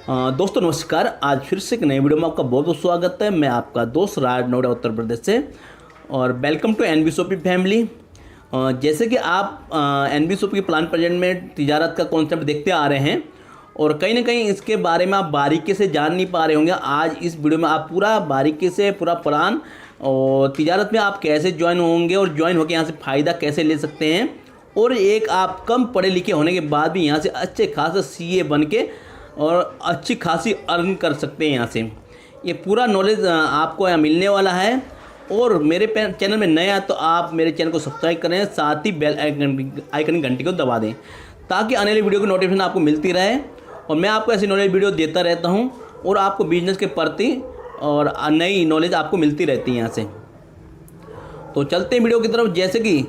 दोस्तों नमस्कार। आज फिर से एक नई वीडियो में आपका बहुत बहुत स्वागत है। मैं आपका दोस्त राज नोएडा उत्तर प्रदेश से और वेलकम टू एनबीसोपी फैमिली। जैसे कि आप एनबीसोपी के प्लान प्रेजेंट में तिजारत का कॉन्सेप्ट देखते आ रहे हैं और कहीं ना कहीं इसके बारे में आप बारीकी से जान नहीं पा रहे होंगे। आज इस वीडियो में आप पूरा बारीकी से पूरा प्लान और तिजारत में आप कैसे ज्वाइन होंगे और ज्वाइन होकर यहाँ से फ़ायदा कैसे ले सकते हैं और एक आप कम पढ़े लिखे होने के बाद भी यहाँ से अच्छे खासे सीए बन के और अच्छी खासी अर्न कर सकते हैं यहाँ से। ये पूरा नॉलेज आपको यहाँ मिलने वाला है। और मेरे चैनल में नया तो आप मेरे चैनल को सब्सक्राइब करें, साथ ही बेल आइकन घंटी को दबा दें ताकि आने वाली वीडियो की नोटिफिकेशन आपको मिलती रहे। और मैं आपको ऐसी नॉलेज वीडियो देता रहता हूँ और आपको बिजनेस के प्रति और नई नॉलेज आपको मिलती रहती है यहाँ से। तो चलते हैं वीडियो की तरफ। जैसे कि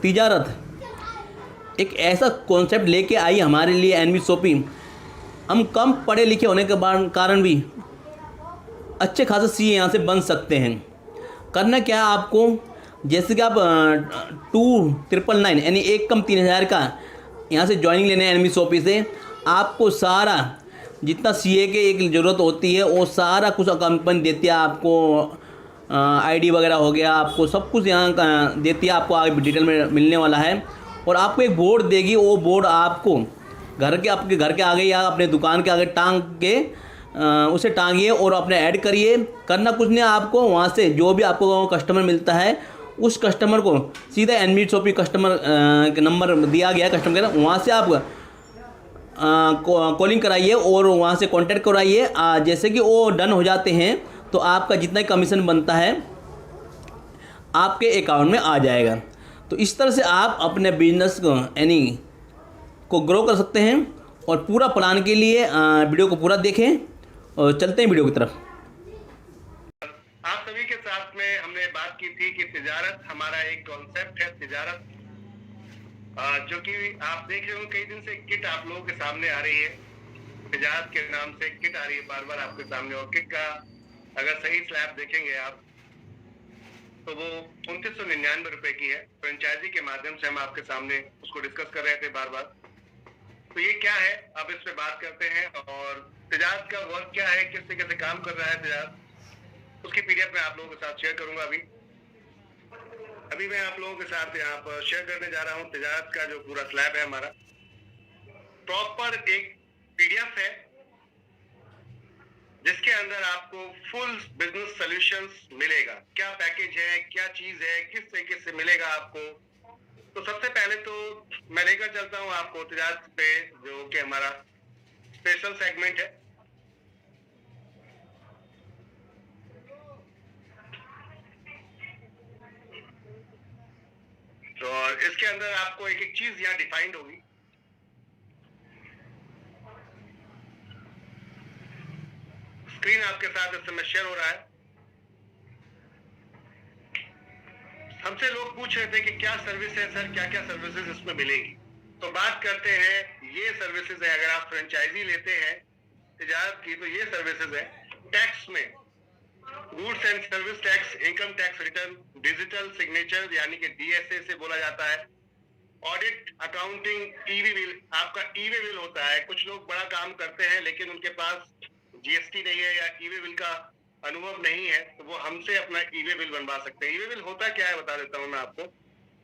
तिजारत एक ऐसा कॉन्सेप्ट लेके आई हमारे लिए एनबीसोपी। हम कम पढ़े लिखे होने के कारण भी अच्छे खासे सीए यहाँ से बन सकते हैं। करना क्या है आपको, जैसे कि आप 2999 यानी 1 कम 3000 का यहाँ से ज्वाइनिंग लेने हैं एनबीसोपी से। आपको सारा जितना सीए के एक ज़रूरत होती है वो सारा कुछ कंपनी देती है आपको। आईडी वगैरह हो गया, आपको सब कुछ यहाँ देती है। आपको आगे डिटेल में मिलने वाला है और आपको एक बोर्ड देगी। वो बोर्ड आपको आपके घर के आगे या अपने दुकान के आगे टांग के उसे टांगिए और अपने ऐड करिए। करना कुछ नहीं, आपको वहाँ से जो भी आपको कस्टमर मिलता है उस कस्टमर को सीधा एनबीसोपी कस्टमर का नंबर दिया गया है, कस्टमर का, वहाँ से आप कॉलिंग कराइए और वहाँ से कांटेक्ट कराइए। जैसे कि वो डन हो जाते हैं तो आपका जितना कमीशन बनता है आपके अकाउंट में आ जाएगा। तो इस तरह से आप अपने बिजनेस को ग्रो कर सकते हैं। और पूरा प्लान के लिए वीडियो को पूरा देखें और चलते हैं वीडियो की तरफ। आप सभी के साथ में हमने बात की थी कि तिजारत हमारा एक कॉन्सेप्ट है। तिजारत जो कि आप देख रहे हो कई दिन से किट आप लोगों के सामने आ रही है। तिजारत के नाम से किट आ रही है बार बार आपके सामने। और किट का अगर सही स्लैब देखेंगे आप तो वो 2999 रुपए की है। फ्रेंचाइजी के माध्यम से हम आपके सामने उसको डिस्कस कर रहे थे बार बार। तो ये क्या है, अब इस पे बात करते हैं। और तिजारत का वर्क क्या है, किस तरीके से काम कर रहा है तिजारत, उसकी पीडीएफ मैं आप लोगों के साथ शेयर करूंगा। अभी मैं आप लोगों के साथ यहाँ पर शेयर करने जा रहा हूँ तिजारत का जो पूरा स्लैब है हमारा। प्रॉपर एक पीडीएफ है जिसके अंदर आपको फुल बिजनेस सॉल्यूशंस मिलेगा। क्या पैकेज है, क्या चीज है, किस तरीके से मिलेगा आपको। तो सबसे पहले तो मैं लेकर चलता हूं आपको तिजारत पे, जो कि हमारा स्पेशल सेगमेंट है। तो इसके अंदर आपको एक एक चीज यहाँ डिफाइंड होगी। स्क्रीन आपके साथ इस समय शेयर हो रहा है। हमसे लोग पूछ रहे थे कि क्या सर्विस है सर, क्या क्या सर्विसेज इसमें मिलेगी। तो बात करते हैं, ये सर्विसेज है। अगर आप फ्रेंचाइजी लेते हैं तिजारत की तो ये सर्विसेज है। टैक्स में goods and service tax, income tax return, digital signature यानी कि डीएसए से बोला जाता है, ऑडिट, अकाउंटिंग, ईवी बिल। आपका ईवी बिल होता है। कुछ लोग बड़ा काम करते हैं लेकिन उनके पास जीएसटी नहीं है या ईवी बिल का अनुभव नहीं है, तो वो हमसे अपना ईवे बिल बनवा सकते हैं। ईवे बिल होता क्या है बता देता हूँ मैं आपको।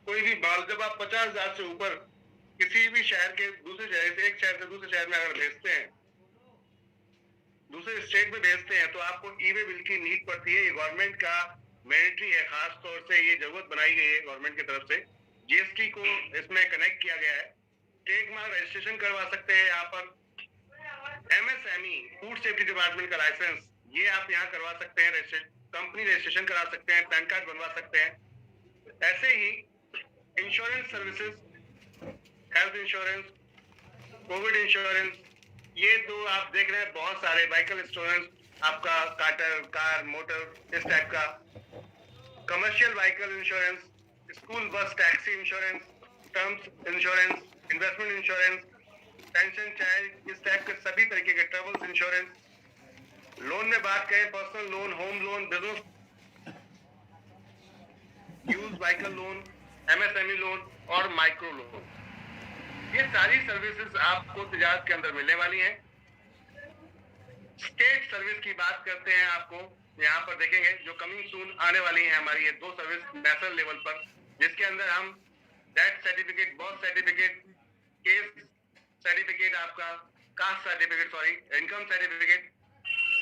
कोई भी माल जब आप 50,000 से ऊपर किसी भी शहर के दूसरे शहर से, एक शहर से दूसरे शहर में अगर भेजते हैं, दूसरे स्टेट में भेजते हैं, तो आपको ईवे बिल की नीड पड़ती है। ये गवर्नमेंट का मैंडेटरी है, खास तौर से ये जरूरत बनाई गई है गवर्नमेंट की तरफ से। जीएसटी को इसमें कनेक्ट किया गया है। ट्रेडमार्क रजिस्ट्रेशन करवा सकते हैं यहाँ पर। एमएसएमई, फूड सेफ्टी डिपार्टमेंट का लाइसेंस, ये आप यहाँ करवा सकते हैं। कंपनी रजिस्ट्रेशन करा सकते हैं, पैन कार्ड बनवा सकते हैं। ऐसे ही insurance services, health insurance, covid insurance, ये तो आप देख रहे हैं बहुत सारे। व्हीकल इंश्योरेंस, आपका कार मोटर इस टाइप का, commercial vehicle insurance, school bus taxi insurance, terms insurance, investment insurance, pension child, इस टाइप के सभी तरीके के ट्रेवल्स इंश्योरेंस। लोन में बात करें, personal loan, home loan, business use vehicle loan, MSME loan और माइक्रो लोन, ये सारी सर्विसेज आपको तिजारत के अंदर मिलने वाली हैं। स्टेट सर्विस की बात करते हैं, आपको यहाँ पर देखेंगे जो कमिंग सून आने वाली है हमारी ये 2 सर्विस नेशनल लेवल पर, जिसके अंदर हम death certificate, birth certificate, case certificate, आपका caste certificate, sorry income certificate,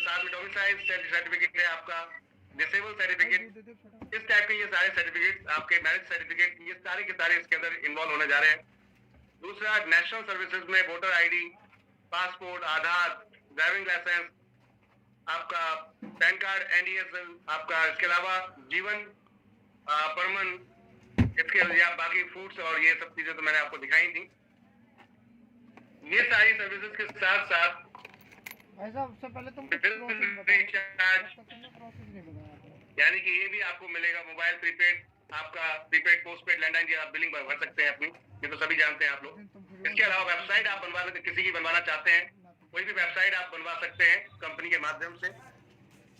साथ में डोमिसाइल सर्टिफिकेट है आपका, डिसेबल सर्टिफिकेट, इस टाइप के ये सारे सर्टिफिकेट, आपके मैरिज सर्टिफिकेट, ये सारे के सारे इसके अंदर इन्वॉल्व होने जा रहे हैं। दूसरा, नेशनल सर्विसेज में वोटर आईडी, पासपोर्ट, आधार, ड्राइविंग लाइसेंस, आपका पैन कार्ड, एनडीएसएल, आपका इसके अलावा जीवन प्रमाण, इसके अलावा बाकी फूड्स और ये सब चीजें तो मैंने आपको दिखाई थी। ये सारी सर्विसेज के साथ साथ सबसे पहले तुम यानी कि ये भी आपको मिलेगा, मोबाइल प्रीपेड, आपका प्रीपेड, पोस्टपेड, लैंडलाइन की आप बिलिंग भर सकते हैं अपनी, ये तो सभी जानते हैं आप लोग। इसके अलावा वेबसाइट आप बनवा सकते, किसी की बनवाना चाहते हैं, कोई भी वेबसाइट आप बनवा सकते हैं कंपनी के माध्यम से,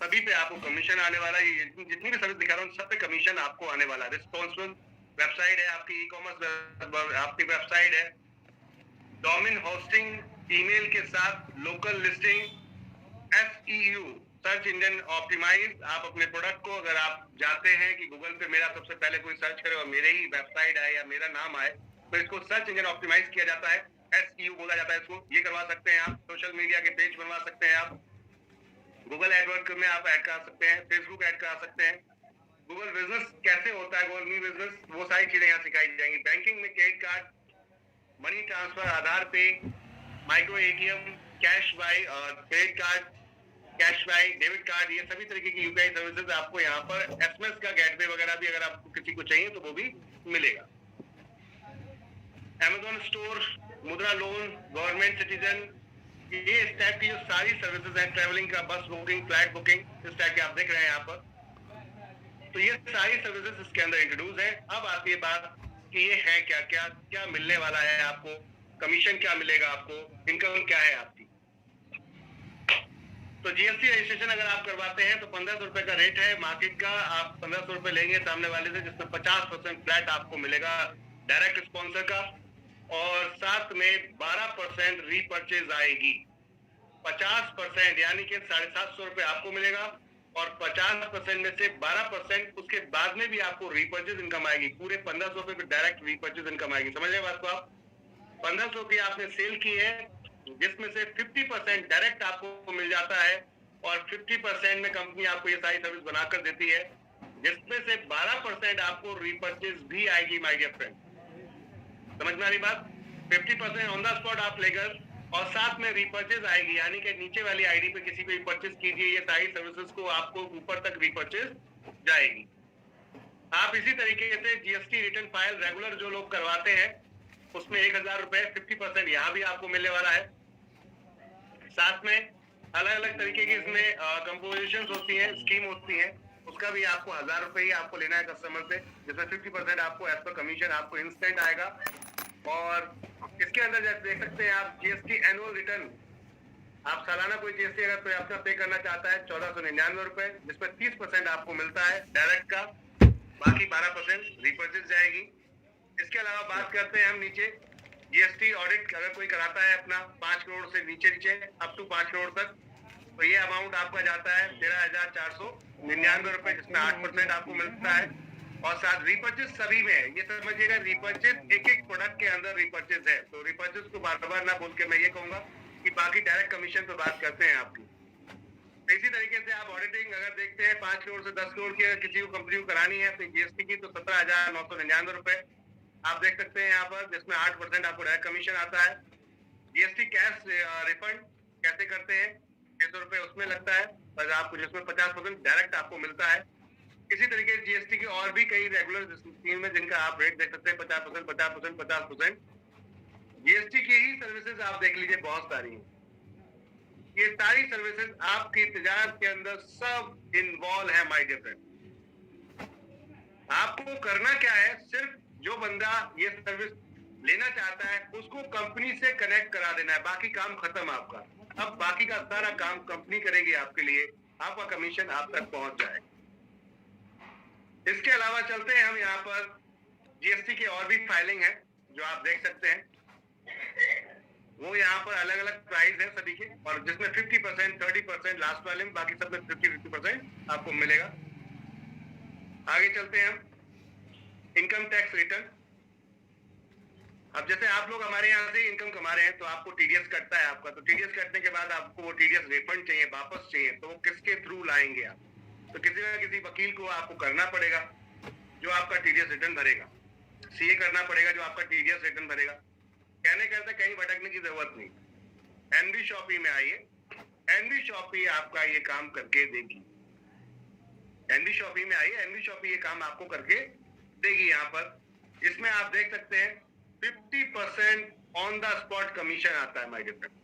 सभी पे आपको कमीशन आने वाला है। ये जितनी भी सर्विस दिखा रहा हूँ सब पे कमीशन आपको आने वाला है। रिस्पॉन्सिबल वेबसाइट है आपकी, ई कॉमर्स आपकी वेबसाइट है, डोमेन होस्टिंग, ईमेल के साथ local listing, SEO search engine optimise. आप अपने प्रोडक्ट को अगर आप जाते हैं कि गूगल पे मेरा सबसे पहले कोई सर्च करे और मेरे ही वेबसाइट आए या मेरा नाम आए, तो इसको सर्च इंजन ऑप्टिमाइज किया जाता है, SEO बोला जाता है इसको। ये करवा सकते हैं आप। सोशल मीडिया के पेज बनवा सकते हैं आप, गूगल एडवर्ड में आप ऐड करा सकते हैं, फेसबुक ऐड करा सकते हैं। गूगल बिजनेस कैसे होता है, गूगल मी बिजनेस, वो सारी चीजें यहाँ सिखाई जाएंगी। बैंकिंग में क्रेडिट कार्ड, मनी ट्रांसफर, आधार पे, micro ATM, cash by, credit card, cash by, debit card, ये सभी तरीके की यूपीआई सर्विसेज आपको यहाँ पर, SMS का गेटवे वगैरह भी अगर आपको किसी को चाहिए तो वो भी मिलेगा। Amazon स्टोर, मुद्रा लोन, गवर्नमेंट सिटीजन, ये इस टाइप की जो सारी सर्विसेज हैं, ट्रेवलिंग का, बस बुकिंग, फ्लाइट बुकिंग, इस टाइप के आप देख रहे हैं यहाँ पर। तो ये सारी सर्विसेज इसके अंदर इंट्रोड्यूस है। अब आती है बात कि ये है क्या क्या क्या मिलने वाला है आपको, कमीशन क्या मिलेगा आपको, इनकम क्या है आपकी। तो GST रजिस्ट्रेशन अगर आप करवाते हैं तो 1500 रुपए का रेट है मार्केट का। आप 1500 रुपए लेंगे सामने वाले से, जिसमें 50% फ्लैट आपको मिलेगा डायरेक्ट स्पॉन्सर का, और साथ में 12% रीपर्चेज आएगी। 50% यानी कि 750 रुपए आपको मिलेगा, और 50% में से 12% उसके बाद में भी आपको रीपर्चेज इनकम आएगी। पूरे 1500 रुपए पे डायरेक्ट रीपर्चेज इनकम आएगी। समझ रहे बात को आप? 1500 की आपने सेल की है, जिसमें से 50% डायरेक्ट आपको मिल जाता है, और 50% में कंपनी आपको ये सारी सर्विस बनाकर देती है, जिसमें से 12% आपको रीपर्चेज भी आएगी माय डियर फ्रेंड। समझ में आ रही बात? 50% ऑन द स्पॉट आप लेकर, और साथ में रीपर्चेज आएगी, यानी कि नीचे वाली आईडी पे किसी पे परचेज कीजिए, ये सारी सर्विसेज को आपको ऊपर तक रीपर्चेज जाएगी। आप इसी तरीके से GST रिटर्न फाइल रेगुलर जो लोग करवाते हैं उसमें 1000 रुपए 50% यहाँ भी आपको मिलने वाला है। साथ में अलग अलग तरीके की इसमें कंपोजिशन होती है, स्कीम होती है, उसका भी आपको 1000 रुपए ही आपको लेना है कस्टमर से, जिसमें 50% आपको एज पर कमीशन आपको इंस्टेंट आएगा। और इसके अंदर जैसे देख सकते हैं आप, GST एनुअल रिटर्न, आप सालाना कोई GST अगर कोई अपना पे करना चाहता है 1499 रुपए, जिसमें 30% आपको मिलता है डायरेक्ट का, बाकी 12% रीपर्चेज जाएगी। इसके अलावा बात करते हैं हम नीचे, GST ऑडिट अगर कोई कराता है अपना 5 करोड़ से नीचे अप टू 5 करोड़ तक, तो ये अमाउंट आपका जाता है 13,499 रुपए, जिसमें 8% आपको मिलता है। और साथ रीपर्चेज सभी में है, ये समझिएगा रीपर्चेज एक एक प्रोडक्ट के अंदर रीपर्चेज है। तो रीपर्चेज को बार बार ना बोल के मैं ये कहूंगा कि बाकी डायरेक्ट कमीशन पे बात करते हैं आपकी। तो इसी तरीके से आप ऑडिटिंग अगर देखते हैं 5 करोड़ से 10 करोड़ की अगर किसी को कंपनी को करानी है तो GST की, तो 17,999 रुपए आप देख सकते हैं यहाँ पर, जिसमें 8% आपको डायरेक्ट कमीशन आता है। GST कैश रिफंड कैसे करते हैं, 600 रुपए उसमें लगता है, पर आपको जिसमें 50% डायरेक्ट आपको मिलता है। इसी तरीके से GST की और भी कई रेगुलर स्कीम में जिनका आप रेट देख सकते हैं, 50%, 50%, 50%। GST की ही सर्विसेज आप देख लीजिए, बहुत सारी हैं। ये सारी सर्विसेज आपकी तिजारत के अंदर सब इन्वॉल्व है माय डियर फ्रेंड। आपको करना क्या है, सिर्फ जो बंदा ये सर्विस लेना चाहता है उसको कंपनी से कनेक्ट करा देना है, बाकी काम खत्म आपका। अब बाकी का सारा काम कंपनी करेगी आपके लिए, आपका कमीशन आप तक पहुंच जाए। इसके अलावा चलते हैं हम यहाँ पर, GST की और भी फाइलिंग है जो आप देख सकते हैं। वो यहाँ पर अलग अलग प्राइस है सभी के, और जिसमें 50%, 30% लास्ट वाले में, बाकी सब में 50% आपको मिलेगा। आगे चलते हैं हम इनकम टैक्स रिटर्न। अब जैसे आप लोग हमारे यहाँ से इनकम कमा रहे हैं तो आपको टीडीएस कटता है आपका, तो टीडीएस कटने के बाद आपको वो टीडीएस रिफंड चाहिए, वापस चाहिए, तो वो किसके थ्रू लाएंगे आप? तो किसी ना किसी वकील को आपको करना पड़ेगा जो आपका टीडीएस रिटर्न भरेगा, सीए करना पड़ेगा जो आपका टीडीएस रिटर्न भरेगा। कहने कहते कहीं भटकने की जरूरत नहीं, एनबी शॉपी में आइए, एनबी शॉपी आपका ये काम करके देगी। एनबी शॉपी में आइए, एनबी शॉपी ये काम आपको करके देगी। यहाँ पर इसमें आप देख सकते हैं 50% ऑन द स्पॉट कमीशन आता है माय डियर फ्रेंड।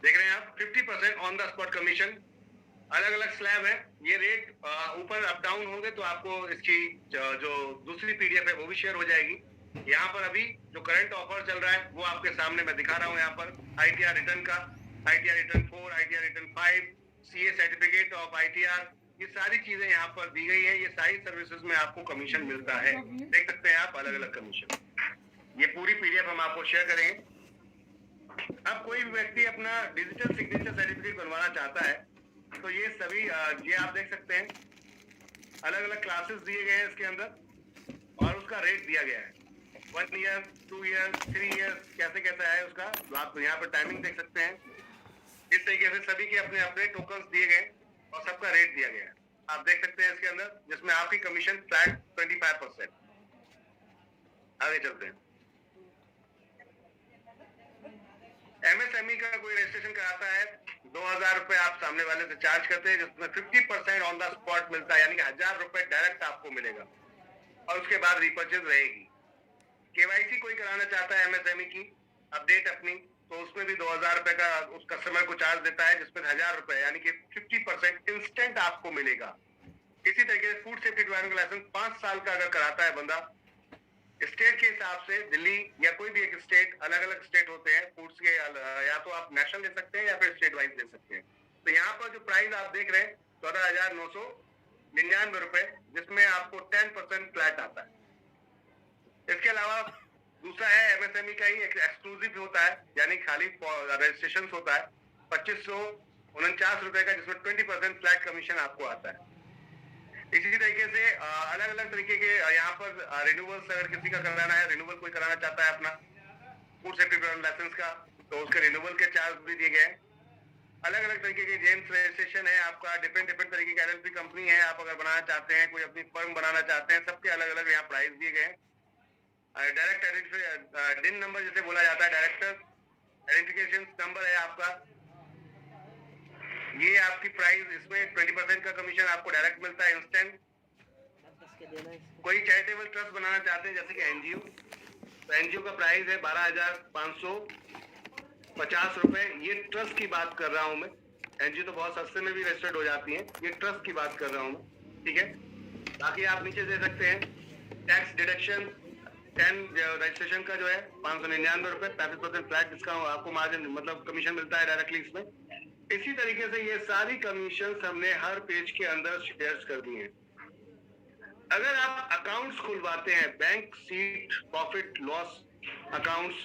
देख रहे हैं आप, 50% ऑन द स्पॉट कमीशन। अलग अलग स्लैब है, ये रेट ऊपर अप डाउन होंगे तो आपको इसकी जो दूसरी पीडीएफ है वो भी शेयर हो जाएगी। यहाँ पर अभी जो करंट ऑफर चल रहा है वो आपके सामने मैं दिखा रहा हूँ। यहाँ पर आईटीआर रिटर्न का, ITR return 4, ITR return 5, CA certificate of ITR, ये सारी चीजें यहाँ पर दी गई है। ये सारी सर्विसेज में आपको कमीशन मिलता है, देख सकते हैं आप अलग अलग कमीशन। ये पूरी पीडीएफ हम आपको शेयर करेंगे। अब कोई भी व्यक्ति अपना डिजिटल सिग्नेचर सर्टिफिकेट बनवाना चाहता है तो ये सभी ये आप देख सकते हैं अलग अलग क्लासेस दिए गए हैं इसके अंदर, और उसका रेट दिया गया है 1 ईयर, 2 ईयर, 3 ईयर, कैसे कैसा है उसका आप यहाँ पर टाइमिंग देख सकते हैं। इस तरीके से सभी के अपने अपने टोकन्स दिए गए और सबका रेट दिया गया है, आप देख सकते हैं इसके अंदर, जिसमें आपकी कमीशन फ्लैट 25%। आगे चलते हैं। एमएसएमई का कोई रजिस्ट्रेशन कराता है 2000 रुपए आप सामने वाले से चार्ज करते हैं, जिसमें 50% ऑन द स्पॉट मिलता है, यानी कि 1000 रुपए डायरेक्ट आपको मिलेगा और उसके बाद रिपर्चेज रहेगी। केवाईसी कोई कराना चाहता है एमएसएमई की अपडेट अपनी, तो उसमें भी 2000 रुपए का उस कस्टमर को चार्ज देता है, जिसमें 1000 रुपए यानी कि 50% इंस्टेंट आपको मिलेगा। इसी तरीके से फूड सेफ्टी डिपार्टमेंट का लाइसेंस 5 साल का अगर कराता है बंदा, स्टेट के हिसाब से दिल्ली या कोई भी एक स्टेट, अलग अलग स्टेट होते हैं फूड्स के, या तो आप नेशनल ले सकते हैं या फिर स्टेट वाइज ले सकते हैं। तो यहाँ पर जो प्राइस आप देख रहे हैं 14,999 रुपए, जिसमें आपको 10% फ्लैट आता है। इसके अलावा दूसरा है एमएसएमई का ही एक एक्सक्लूसिव होता है, यानी खाली रजिस्ट्रेशन होता है 2549 रुपए का, जिसमें 20% फ्लैट कमीशन आपको आता है। इसी तरीके से अलग अलग तरीके के यहाँ पर रिन्यूअल्स अगर किसी का कराना है, रिन्यूअल कोई कराना चाहता है अपना फूड सेफ्टी लाइसेंस का, तो उसके रिन्यूअल के चार्ज भी दिए गए हैं। अलग अलग तरीके के जेम्स रजिस्ट्रेशन है आपका, डिफरेंट तरीके की एलएलपी कंपनी है, आप अगर बनाना चाहते हैं, कोई अपनी फर्म बनाना चाहते हैं, सबके अलग अलग यहाँ प्राइस दिए गए हैं। डायरेक्ट डिन नंबर जिसे बोला जाता है, डायरेक्टर आइडेंटिफिकेशन नंबर है आपका, ये आपकी प्राइस, इसमें 20% का कमीशन आपको डायरेक्ट मिलता है इंस्टेंट। कोई चैरिटेबल ट्रस्ट बनाना चाहते हैं जैसे कि एनजीओ, तो एनजीओ का प्राइस है 12,550 रुपए। ये ट्रस्ट की बात कर रहा हूं मैं, एनजीओ तो बहुत सस्ते में भी रजिस्टर्ड हो जाती है, ये ट्रस्ट की बात कर रहा हूं मैं, ठीक है। बाकी आप नीचे दे सकते हैं टैक्स डिडक्शन 10 रजिस्ट्रेशन का जो है 599 रुपए, 35% फ्लैट डिस्काउंट आपको मार्जिन मतलब कमीशन मिलता है डायरेक्टली इसमें। इसी तरीके से ये सारी कमीशन हमने हर पेज के अंदर शेयर कर दी है। अगर आप अकाउंट्स खुलवाते हैं, bank seat profit loss accounts,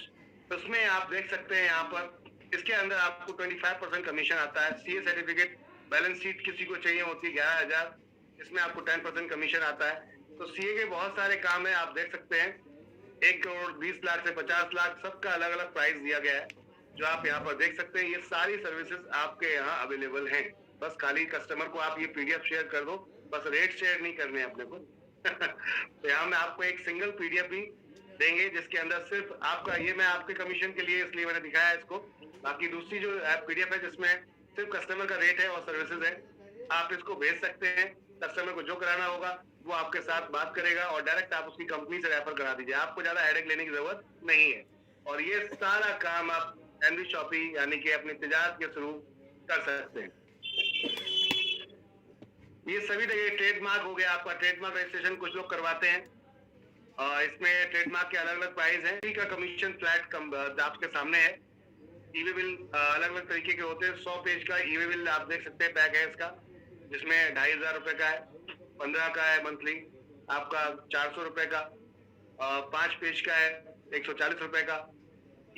उसमें आप देख सकते हैं यहाँ पर इसके अंदर आपको 25% कमीशन आता है। सीए सर्टिफिकेट बैलेंस शीट किसी को चाहिए होती है 11,000, इसमें आपको 10% कमीशन आता है। तो सीए के बहुत सारे काम है, आप देख सकते हैं 1 करोड़ 20 लाख से 50 लाख सबका अलग अलग प्राइस दिया गया है, जो आप यहाँ पर देख सकते हैं। ये सारी सर्विसेज आपके यहाँ अवेलेबल हैं, बस खाली कस्टमर को आप ये पीडीएफ शेयर कर दो, बस रेट शेयर नहीं करने अपने को। तो यहाँ मैं आपको एक सिंगल पीडीएफ भी देंगे जिसके अंदर सिर्फ आपका, ये मैं आपके कमीशन के लिए इसलिए मैंने दिखाया है इसको, बाकी दूसरी जो पीडीएफ है जिसमें सिर्फ कस्टमर का रेट है और सर्विसेज है, आप इसको भेज सकते हैं। कस्टमर को जो कराना होगा वो आपके साथ बात करेगा और डायरेक्ट आप उसकी कंपनी से रेफर करा दीजिए, आपको ज्यादा हेडेक लेने की जरूरत नहीं है। और ये सारा काम आप एनबी शॉपी यानी कि अपनी तिजारत के थ्रू कर सकते हैं। ये सभी जगह ट्रेडमार्क हो गया आपका, ट्रेडमार्क रजिस्ट्रेशन कुछ लोग करवाते हैं, इसमें ट्रेडमार्क के अलग अलग प्राइस हैं, का कमीशन फ्लैट आपके सामने है। ईवे बिल अलग अलग तरीके के होते हैं, 100 पेज का ईवे बिल आप देख सकते हैं पैक है इसका, जिसमें 2,500 रुपए का है, 15 का है मंथली आपका 400 रुपए का, 5 पेज का है 140 रुपए का,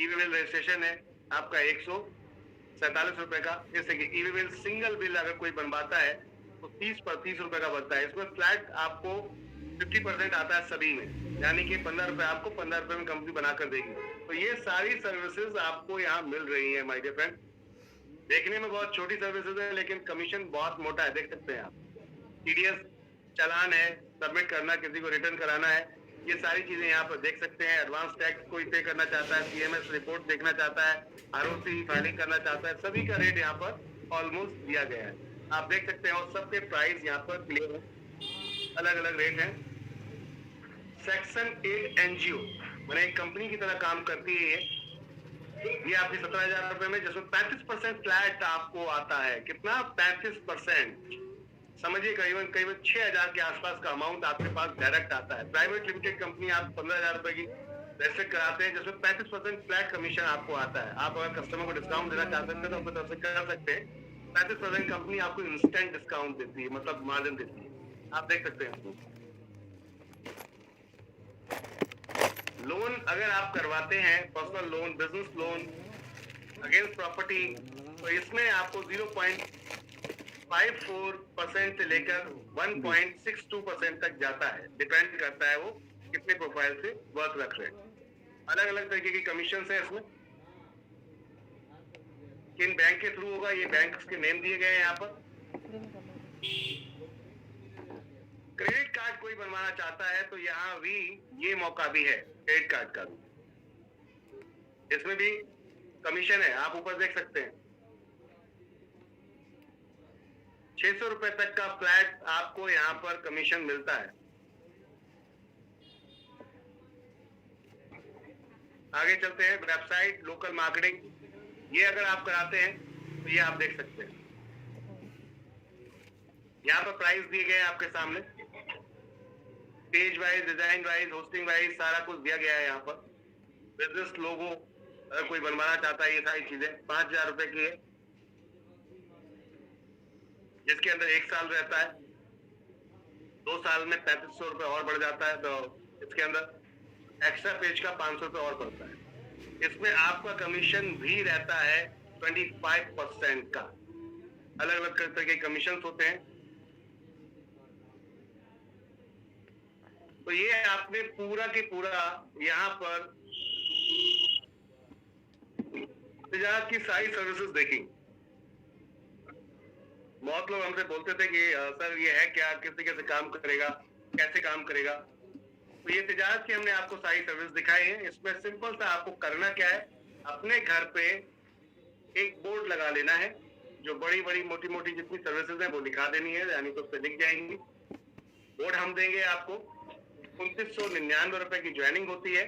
ई वे बिल रजिस्ट्रेशन है आपका 147 रुपए का। जैसे कि ई वे बिल सिंगल बिल अगर कोई बनवाता है तो 30 रुपए का बनता है। इसमें फ्लैट आपको 50% आता है सभी में, यानी कि 15 रुपए आपको 15 रुपए में कंपनी बनाकर देगी। तो ये सारी सर्विसेज आपको यहाँ मिल रही है माय डियर फ्रेंड। देखने में बहुत छोटी सर्विसेज है लेकिन कमीशन बहुत मोटा है, देख सकते हैं आप। टीडीएस चालान है, सबमिट करना, किसी को रिटर्न कराना है, ये सारी चीजें यहाँ पर देख सकते हैं। एडवांस टैक्स कोई पे करना चाहता है, सीएमएस रिपोर्ट देखना चाहता है, आरओसी फाइलिंग करना चाहता है, सभी का रेट यहाँ पर ऑलमोस्ट दिया गया है, आप देख सकते हैं। और सबके प्राइस यहाँ पर क्लियर है, अलग अलग रेट है। सेक्शन 8 एनजीओ मैंने एक कंपनी की तरह काम करती है ये आपकी 17,000 रुपए में, जिसमें 35% फ्लैट आपको आता है। कितना? 35%। समझिए करीबन 6,000 के आसपास का अमाउंट आपके पास डायरेक्ट आता है। प्राइवेट लिमिटेड कंपनी आप 15,000 रुपए की रजिस्टर कराते हैं, जिसमें 35% फ्लैट कमीशन आपको आता है। आप अगर कस्टमर को डिस्काउंट देना चाहते हैं तो अपनी तरफ से कर सकते हैं। 35% कंपनी आपको इंस्टेंट डिस्काउंट देती है, मतलब मार्जिन देती है, आप देख सकते हैं। लोन अगर आप करवाते हैं, personal loan, business loan against property, तो इसमें आपको 0.54% से लेकर 1.62% तक जाता है। डिपेंड करता है वो कितने प्रोफाइल से वर्क रख रहे हैं। अलग अलग तरीके की कमीशन है इसमें। किन बैंक के थ्रू होगा, ये बैंक के नेम दिए गए हैं यहाँ पर। क्रेडिट कार्ड कोई बनवाना चाहता है तो यहाँ भी ये मौका भी है, क्रेडिट कार्ड का भी। इसमें भी कमीशन है, आप ऊपर देख सकते हैं। 600 रुपए तक का फ्लैट आपको यहाँ पर कमीशन मिलता है। आगे चलते हैं। वेबसाइट, लोकल मार्केटिंग, ये अगर आप कराते हैं तो ये आप देख सकते हैं। यहाँ पर प्राइस दिए गए हैं आपके सामने, page wise, design wise, hosting wise, सारा कुछ दिया गया है यहाँ पर। बिजनेस लोगो अगर कोई बनवाना चाहता है, ये सारी चीजें 5,000 रुपए की है, जिसके अंदर 1 साल रहता है। 2 साल में 3500 रुपए और बढ़ जाता है, तो इसके अंदर एक्स्ट्रा पेज का 500 रुपए और पड़ता है। इसमें आपका कमीशन भी रहता है 25% का। अलग अलग तरह के कमीशन होते हैं। तो ये आपने पूरा की पूरा यहाँ पर तजारत की सारी सर्विसेज देखी। बहुत लोग हमसे बोलते थे कि सर ये है क्या, किस कैसे काम करेगा, कैसे काम करेगा। तो ये तजारत की हमने आपको सारी सर्विस दिखाई है। इसमें सिंपल सा आपको करना क्या है, अपने घर पे एक बोर्ड लगा लेना है, जो बड़ी बड़ी मोटी मोटी जितनी सर्विसेज है वो लिखा देनी है, यानी तो उससे लिख जाएंगी। बोर्ड हम देंगे आपको। 2999 रुपए की ज्वाइनिंग होती है,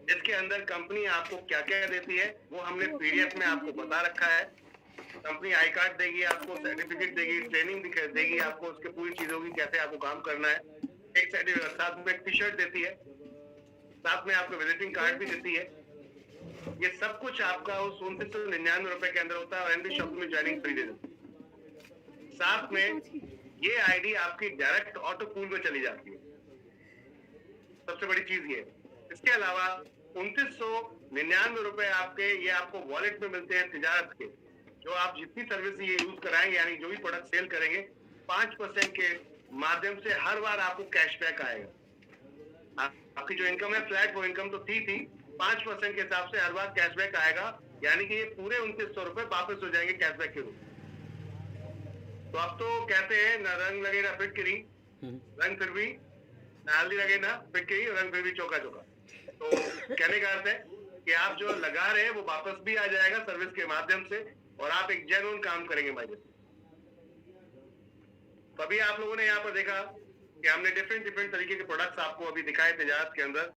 जिसके अंदर कंपनी आपको क्या क्या देती है वो हमने पीडीएफ में आपको बता रखा है। कंपनी आई कार्ड देगी आपको, सर्टिफिकेट देगी, ट्रेनिंग देगी आपको, उसके पूरी चीजों की कैसे आपको काम करना है। एक सर्टिफिकेट साथ में टी शर्ट देती है, साथ में आपको विजिटिंग कार्ड भी देती है। ये सब कुछ आपका उस 2999 रुपए के अंदर होता है और एनबी शॉप में ज्वाइनिंग फ्री दे देती है। साथ में ये आईडी आपकी डायरेक्ट ऑटो पूल में चली जाती है, सबसे बड़ी चीज ये। इसके अलावा 2999 रुपए आपके ये आपको वॉलेट में मिलते हैं तिजारत के, जो आप जितनी सर्विस ये यूज कराएंगे, यानी जो भी प्रोडक्ट सेल करेंगे, 5% के माध्यम से हर बार आपको कैशबैक आएगा। आपकी जो इनकम है फ्लैट, वो इनकम तो थी 5% के हिसाब से हर बार कैशबैक आएगा, यानी कि ये पूरे 2900 रुपए वापस हो जाएंगे कैशबैक के रूप में। तो अब तो कहते हैं ना रंग लगे ना फिटकरी, रंग फिर भी हल्दी लगे ना फिटकरी, रंग फिर भी चौका चौका। तो कहने का अर्थ है कि आप जो लगा रहे हैं वो वापस भी आ जाएगा सर्विस के माध्यम से, और आप एक जेन्युइन काम करेंगे भाई। तो अभी आप लोगों ने यहाँ पर देखा कि हमने डिफरेंट तरीके के प्रोडक्ट्स आपको अभी दिखाए तिजारत के अंदर।